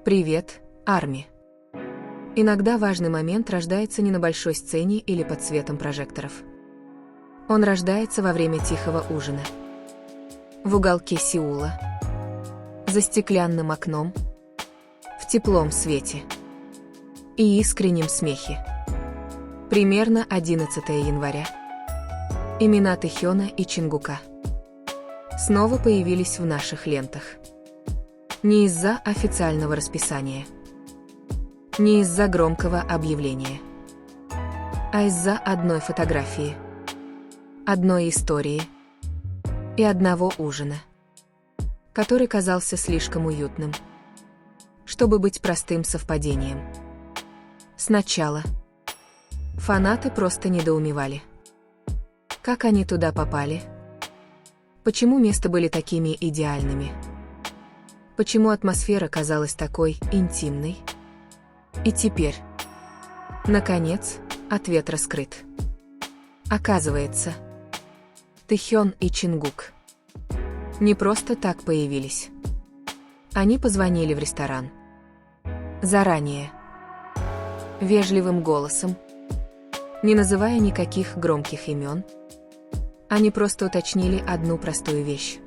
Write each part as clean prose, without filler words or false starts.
Привет, Арми. Иногда важный момент рождается не на большой сцене или под светом прожекторов. Он рождается во время тихого ужина. В уголке Сеула. За стеклянным окном. В теплом свете. И искреннем смехе. Примерно 11 января. Имена Тэхёна и Чингука снова появились в наших лентах. Не из-за официального расписания. Не из-за громкого объявления. А из-за одной фотографии. Одной истории. И одного ужина. Который казался слишком уютным, чтобы быть простым совпадением. Сначала фанаты просто недоумевали. Как они туда попали? Почему места были такими идеальными? Почему атмосфера казалась такой интимной? И теперь, наконец, ответ раскрыт. Оказывается, Тэхён и Чингук не просто так появились. Они позвонили в ресторан. Заранее. Вежливым голосом. Не называя никаких громких имен. Они просто уточнили одну простую вещь.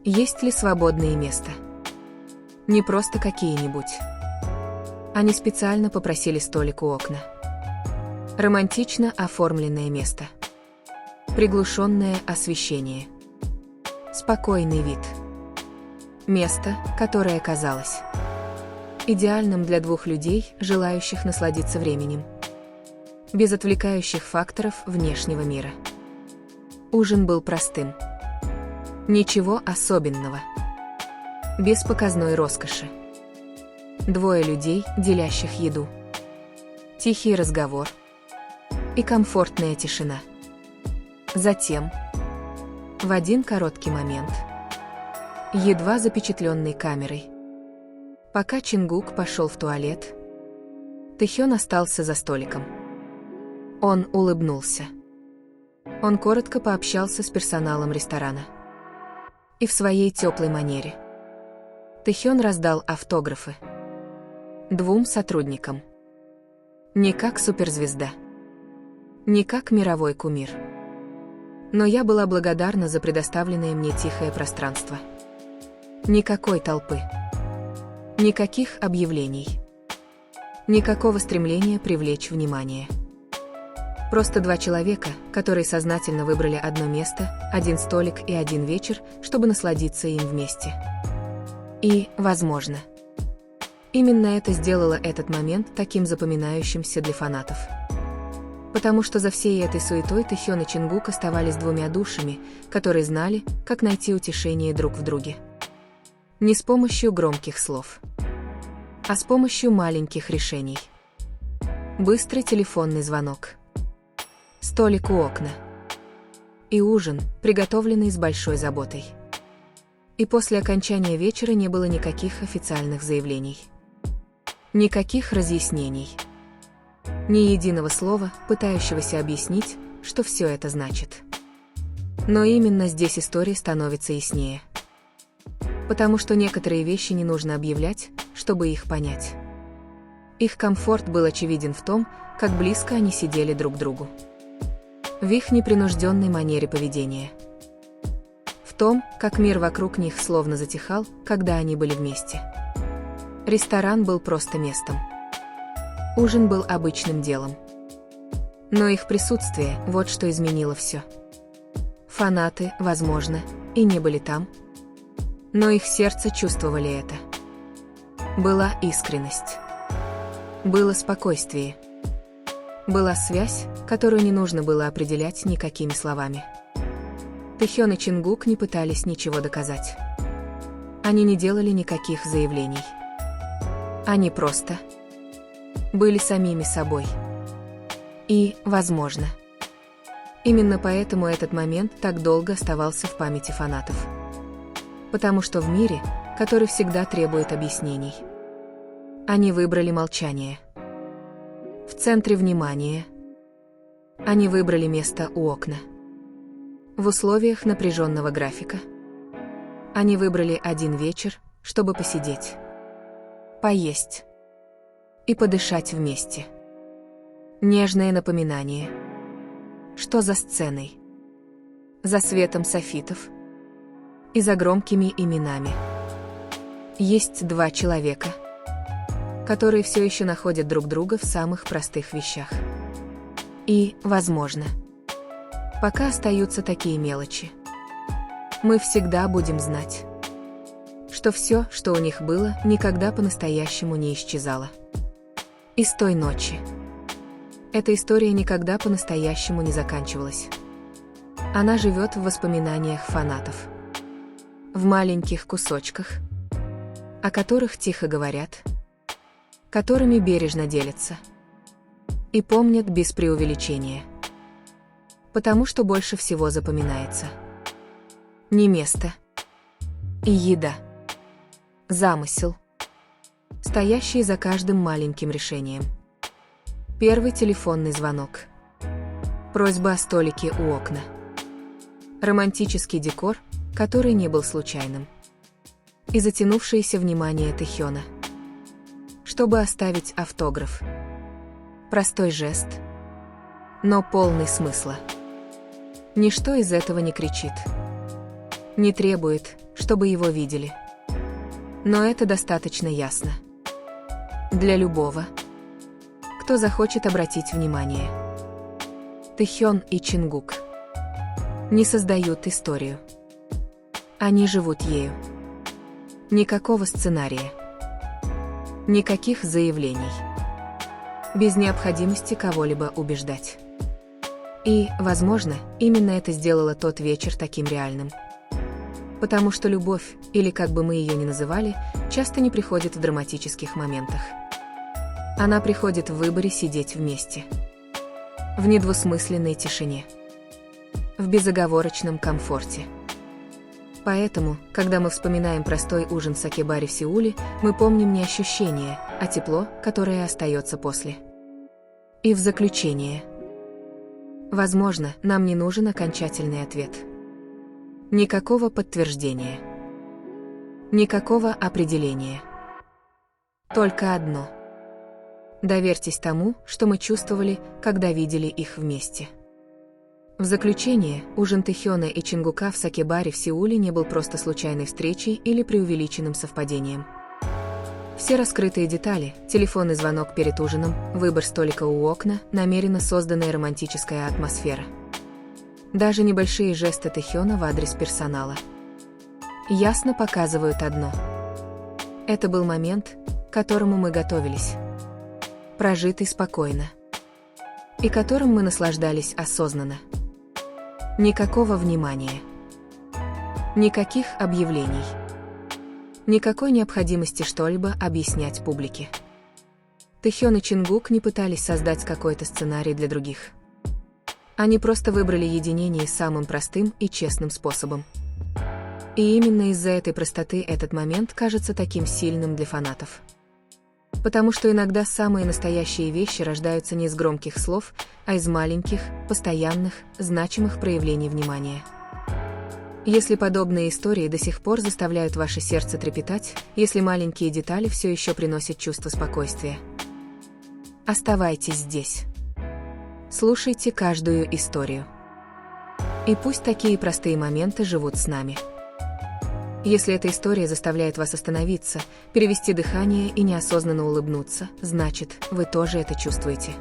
Есть ли свободные места? Не просто какие-нибудь. Они специально попросили столик у окна. Романтично оформленное место. Приглушенное освещение. Спокойный вид. Место, которое казалось идеальным для двух людей, желающих насладиться временем. Без отвлекающих факторов внешнего мира. Ужин был простым. Ничего особенного. Без показной роскоши. Двое людей, делящих еду. Тихий разговор. И комфортная тишина. Затем, в один короткий момент, едва запечатленный камерой, пока Чингук пошел в туалет, Тэхён остался за столиком. Он улыбнулся. Он коротко пообщался с персоналом ресторана. И в своей теплой манере Тэхён раздал автографы двум сотрудникам. Не как суперзвезда. Не как мировой кумир. Но я была благодарна за предоставленное мне тихое пространство. Никакой толпы. Никаких объявлений. Никакого стремления привлечь внимание. Просто два человека, которые сознательно выбрали одно место, один столик и один вечер, чтобы насладиться им вместе. И, возможно, именно это сделало этот момент таким запоминающимся для фанатов. Потому что за всей этой суетой Тэхён и Чингук оставались двумя душами, которые знали, как найти утешение друг в друге. Не с помощью громких слов, а с помощью маленьких решений. Быстрый телефонный звонок. Столик у окна. И ужин, приготовленный с большой заботой. И после окончания вечера не было никаких официальных заявлений. Никаких разъяснений. Ни единого слова, пытающегося объяснить, что все это значит. Но именно здесь история становится яснее. Потому что некоторые вещи не нужно объявлять, чтобы их понять. Их комфорт был очевиден в том, как близко они сидели друг к другу. В их непринужденной манере поведения. В том, как мир вокруг них словно затихал, когда они были вместе. Ресторан был просто местом. Ужин был обычным делом. Но их присутствие – вот что изменило все. Фанаты, возможно, и не были там. Но их сердце чувствовали это. Была искренность. Было спокойствие. Была связь, которую не нужно было определять никакими словами. Тэхён и Чингук не пытались ничего доказать. Они не делали никаких заявлений. Они просто были самими собой. И, возможно, именно поэтому этот момент так долго оставался в памяти фанатов. Потому что в мире, который всегда требует объяснений, они выбрали молчание. В центре внимания. Они выбрали место у окна. В условиях напряженного графика. Они выбрали один вечер, чтобы посидеть. поесть и подышать вместе. Нежное напоминание. Что за сценой? За светом софитов и за громкими именами. Есть два человека, которые все еще находят друг друга в самых простых вещах. И, возможно, пока остаются такие мелочи, мы всегда будем знать, что все, что у них было, никогда по-настоящему не исчезало. И с той ночи эта история никогда по-настоящему не заканчивалась. Она живет в воспоминаниях фанатов. В маленьких кусочках, о которых тихо говорят, которыми бережно делятся и помнят без преувеличения. Потому что больше всего запоминается не место и еда, замысел, стоящий за каждым маленьким решением. Первый телефонный звонок, просьба о столике у окна, романтический декор, который не был случайным, и затянувшееся внимание Тэхёна, чтобы оставить автограф. Простой жест, но полный смысла. Ничто из этого не кричит, не требует, чтобы его видели. Но это достаточно ясно для любого, кто захочет обратить внимание. Тэхён и Чингук не создают историю. Они живут ею. Никакого сценария. Никаких заявлений. Без необходимости кого-либо убеждать. И, возможно, именно это сделало тот вечер таким реальным. Потому что любовь, или как бы мы ее ни называли, часто не приходит в драматических моментах. Она приходит в выборе сидеть вместе. В недвусмысленной тишине. В безоговорочном комфорте. Поэтому, когда мы вспоминаем простой ужин в сакебаре в Сеуле, мы помним не ощущение, а тепло, которое остается после. И в заключение. Возможно, нам не нужен окончательный ответ. Никакого подтверждения. Никакого определения. Только одно. Доверьтесь тому, что мы чувствовали, когда видели их вместе. В заключение, ужин Тэхёна и Чингука в сакебаре в Сеуле не был просто случайной встречей или преувеличенным совпадением. Все раскрытые детали, телефонный звонок перед ужином, выбор столика у окна, намеренно созданная романтическая атмосфера. Даже небольшие жесты Тэхёна в адрес персонала ясно показывают одно. Это был момент, к которому мы готовились. Прожитый спокойно. И которым мы наслаждались осознанно. Никакого внимания. Никаких объявлений. Никакой необходимости что-либо объяснять публике. Тэхён и Чингук не пытались создать какой-то сценарий для других. Они просто выбрали единение самым простым и честным способом. И именно из-за этой простоты этот момент кажется таким сильным для фанатов. Потому что иногда самые настоящие вещи рождаются не из громких слов, а из маленьких, постоянных, значимых проявлений внимания. Если подобные истории до сих пор заставляют ваше сердце трепетать, если маленькие детали все еще приносят чувство спокойствия, оставайтесь здесь. Слушайте каждую историю. И пусть такие простые моменты живут с нами. Если эта история заставляет вас остановиться, перевести дыхание и неосознанно улыбнуться, значит, вы тоже это чувствуете.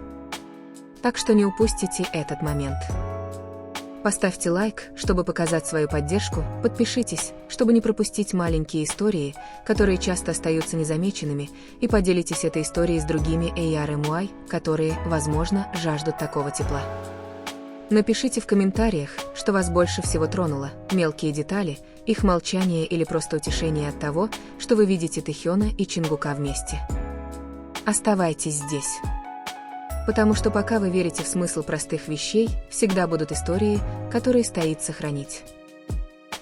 Так что не упустите этот момент. Поставьте лайк, чтобы показать свою поддержку, подпишитесь, чтобы не пропустить маленькие истории, которые часто остаются незамеченными, и поделитесь этой историей с другими ARMY, которые, возможно, жаждут такого тепла. Напишите в комментариях, что вас больше всего тронуло, мелкие детали, их молчание или просто утешение от того, что вы видите Тэхёна и Чингука вместе. Оставайтесь здесь. Потому что пока вы верите в смысл простых вещей, всегда будут истории, которые стоит сохранить.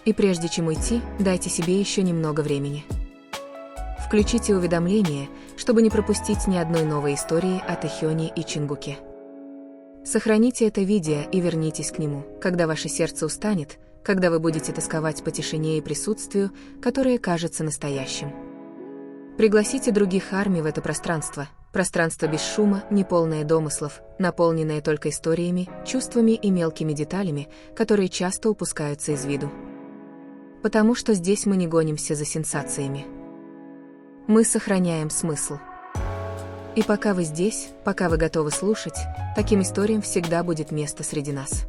И прежде чем уйти, дайте себе еще немного времени. Включите уведомления, чтобы не пропустить ни одной новой истории о Тэхёне и Чингуке. Сохраните это видео и вернитесь к нему, когда ваше сердце устанет, когда вы будете тосковать по тишине и присутствию, которое кажется настоящим. Пригласите других армий в это пространство. Пространство без шума, неполное домыслов, наполненное только историями, чувствами и мелкими деталями, которые часто упускаются из виду. Потому что здесь мы не гонимся за сенсациями. Мы сохраняем смысл. И пока вы здесь, пока вы готовы слушать, таким историям всегда будет место среди нас.